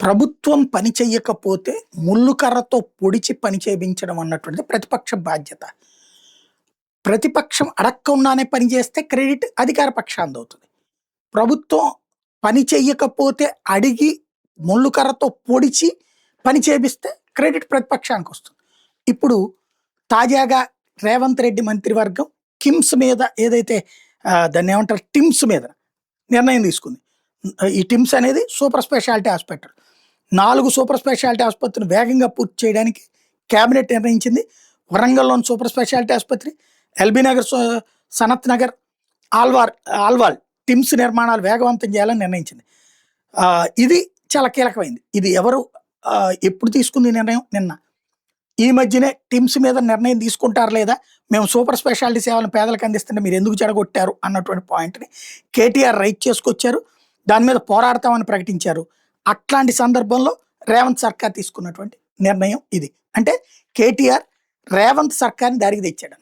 ప్రభుత్వం పని చెయ్యకపోతే ముల్లు కర్రతో పొడిచి పని చేయించడం అన్నటువంటిది ప్రతిపక్ష బాధ్యత. ప్రతిపక్షం అడక్కకుండానే పని చేస్తే క్రెడిట్ అధికార పక్షానిది అవుతుంది. ప్రభుత్వం పని చెయ్యకపోతే అడిగి ముల్లు కర్రతో పొడిచి పని చేపిస్తే క్రెడిట్ ప్రతిపక్షానికి వస్తుంది. ఇప్పుడు తాజాగా రేవంత్ రెడ్డి మంత్రివర్గం కిమ్స్ మీద ఏదైతే దాన్ని ఏమంటారు టిమ్స్ మీద నిర్ణయం తీసుకుంది. ఈ టిమ్స్ అనేది super speciality hospital. 4 super speciality ఆసుపత్రిని వేగంగా పూర్తి చేయడానికి కేబినెట్ నిర్ణయించింది. వరంగల్లోని సూపర్ స్పెషాలిటీ ఆసుపత్రి, ఎల్బీ నగర్, సనత్ నగర్, ఆల్వాల్ టిమ్స్ నిర్మాణాలు వేగవంతం చేయాలని నిర్ణయించింది. ఇది చాలా కీలకమైంది. ఇది ఎవరు ఎప్పుడు తీసుకుంది నిర్ణయం? నిన్న. ఈ మధ్యనే టిమ్స్ మీద నిర్ణయం తీసుకుంటారు లేదా, మేము సూపర్ స్పెషాలిటీ సేవలను పేదలకు అందిస్తుంటే మీరు ఎందుకు చెడగొట్టారు అన్నటువంటి పాయింట్ని కేటీఆర్ రైట్ చేసుకొచ్చారు. దాని మీద పోరాడతామని ప్రకటించారు. అట్లాంటి సందర్భంలో రేవంత్ సర్కార్ తీసుకున్నటువంటి నిర్ణయం ఇది. అంటే కేటీఆర్ రేవంత్ సర్కార్ని దారికి తెచ్చాడు.